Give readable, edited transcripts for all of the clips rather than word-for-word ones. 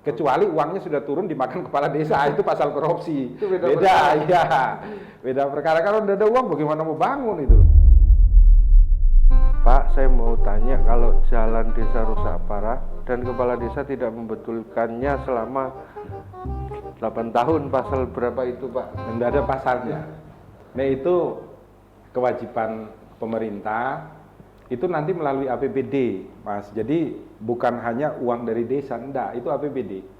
Kecuali uangnya sudah turun dimakan kepala desa, itu pasal korupsi. Itu beda Iya. Beda perkara. Kalau udah ada uang bagaimana mau bangun itu? Pak, saya mau tanya, kalau jalan desa rusak parah dan kepala desa tidak membetulkannya selama 8 tahun, pasal berapa itu, Pak? Tidak ada pasalnya. Nah, itu kewajiban pemerintah, itu nanti melalui APBD, Mas. Jadi bukan hanya uang dari desa, enggak, itu APBD.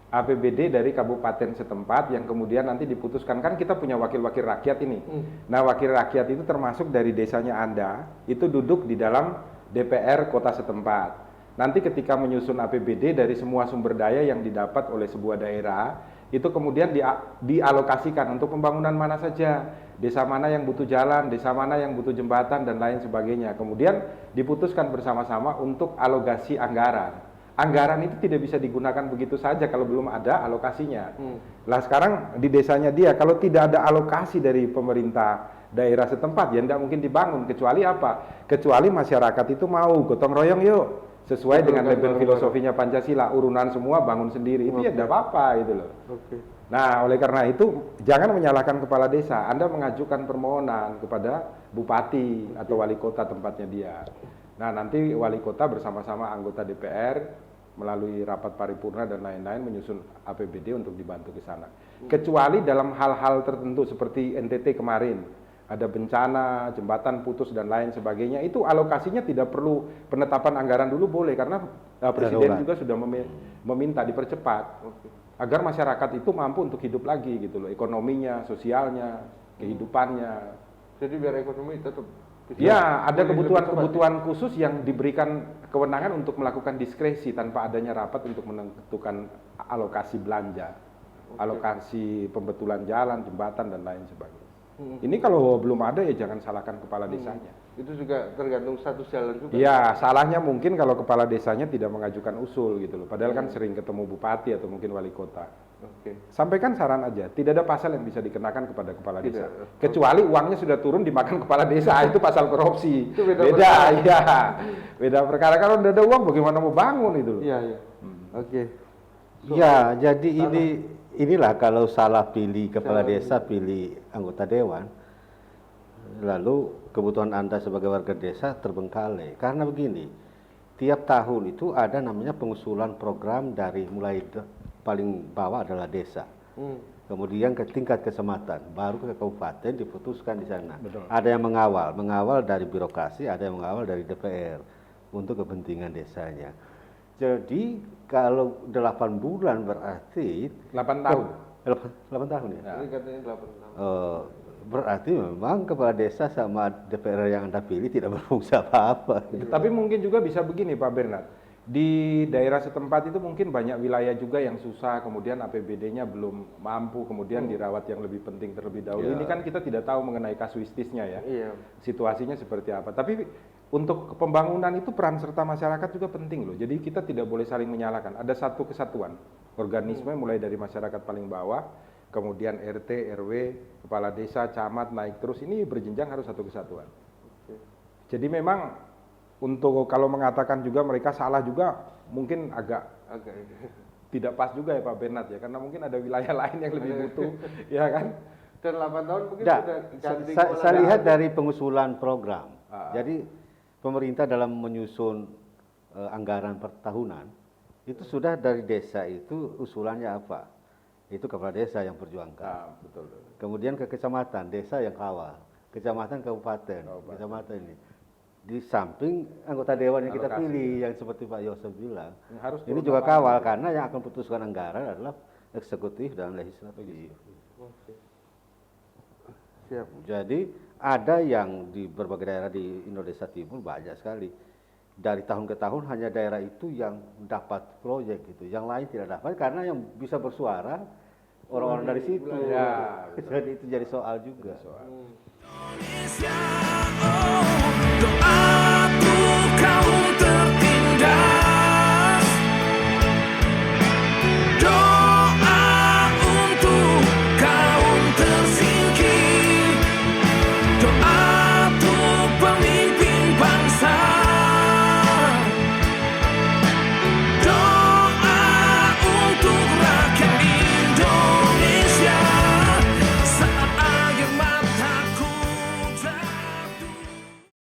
APBD dari kabupaten setempat yang kemudian nanti diputuskan, kan kita punya wakil-wakil rakyat ini. Nah, wakil rakyat itu termasuk dari desanya Anda, itu duduk di dalam DPR kota setempat. Nanti ketika menyusun APBD dari semua sumber daya yang didapat oleh sebuah daerah, itu kemudian dialokasikan untuk pembangunan mana saja, desa mana yang butuh jalan, desa mana yang butuh jembatan, dan lain sebagainya. Kemudian diputuskan bersama-sama untuk alokasi anggaran. Anggaran itu tidak bisa digunakan begitu saja kalau belum ada alokasinya. Lah sekarang di desanya dia, kalau tidak ada alokasi dari pemerintah daerah setempat, ya tidak mungkin dibangun. Kecuali apa? Kecuali masyarakat itu mau gotong royong yuk, sesuai dengan label filosofinya Pancasila, urunan semua bangun sendiri. Itu ya tidak apa-apa gitu loh. Nah, oleh karena itu jangan menyalahkan kepala desa. Anda mengajukan permohonan kepada bupati atau wali kota tempatnya dia. Nah, nanti wali kota bersama-sama anggota DPR melalui rapat paripurna dan lain-lain menyusun APBD untuk dibantu ke sana. Kecuali dalam hal-hal tertentu seperti NTT kemarin, ada bencana, jembatan putus dan lain sebagainya, itu alokasinya tidak perlu penetapan anggaran dulu boleh, karena Presiden juga sudah meminta dipercepat agar masyarakat itu mampu untuk hidup lagi gitu loh, ekonominya, sosialnya, kehidupannya. Jadi biar ekonomi tetap ya, ada kebutuhan khusus yang diberikan kewenangan untuk melakukan diskresi tanpa adanya rapat untuk menentukan alokasi belanja, alokasi pembetulan jalan, jembatan, dan lain sebagainya. Ini kalau belum ada ya jangan salahkan kepala desanya. Itu juga tergantung status jalan juga. Ya, salahnya mungkin kalau kepala desanya tidak mengajukan usul gitu loh. Padahal kan sering ketemu bupati atau mungkin wali kota. Sampaikan saran aja, tidak ada pasal yang bisa dikenakan kepada kepala desa. Kecuali uangnya sudah turun dimakan kepala desa, itu pasal korupsi. Itu beda ya. Beda perkara. Kalau udah ada uang bagaimana mau bangun itu loh. Iya. Ya, jadi inilah kalau salah pilih kepala desa, pilih anggota dewan, lalu kebutuhan Anda sebagai warga desa terbengkalai. Karena begini, tiap tahun itu ada namanya pengusulan program dari mulai paling bawah adalah desa, kemudian ke tingkat kecamatan, baru ke kabupaten diputuskan di sana. Betul. Ada yang mengawal dari birokrasi, ada yang mengawal dari DPR untuk kepentingan desanya. Jadi kalau 8 bulan berarti 8 tahun. 8 tahun ya? Ini katanya 8 tahun. Berarti memang kepala desa sama DPR yang Anda pilih tidak berfungsi apa-apa. Tapi mungkin juga bisa begini Pak Bernard. Di daerah setempat itu mungkin banyak wilayah juga yang susah, kemudian APBD-nya belum mampu, kemudian dirawat yang lebih penting terlebih dahulu. Ini kan kita tidak tahu mengenai kasuistisnya ya. Situasinya seperti apa. Tapi untuk pembangunan itu peran serta masyarakat juga penting loh. Jadi kita tidak boleh saling menyalahkan. Ada satu kesatuan organisme mulai dari masyarakat paling bawah, kemudian RT, RW, kepala desa, camat, naik terus. Ini berjenjang harus satu kesatuan. Jadi memang untuk kalau mengatakan juga mereka salah juga mungkin agak tidak pas juga ya Pak Bernard ya, karena mungkin ada wilayah lain yang lebih butuh ya kan. Dan 8 tahun mungkin Nah, sudah ganti. saya lihat dari pengusulan program. Jadi pemerintah dalam menyusun anggaran per tahunan itu sudah dari desa itu usulannya apa? Itu kepala desa yang perjuangkan. Betul. Kemudian ke kecamatan, desa yang kawal. Kecamatan, kabupaten. Kecamatan ini. Di samping anggota dewan yang kita pilih, yang seperti Pak Yosef bilang, ini juga kawal karena yang akan putuskan anggaran adalah eksekutif dan legislatif. Siap. Jadi ada yang di berbagai daerah di Indonesia Timur banyak sekali. Dari tahun ke tahun hanya daerah itu yang dapat proyek gitu, yang lain tidak dapat karena yang bisa bersuara orang-orang dari situ. Ya, jadi itu jadi soal juga. Indonesia.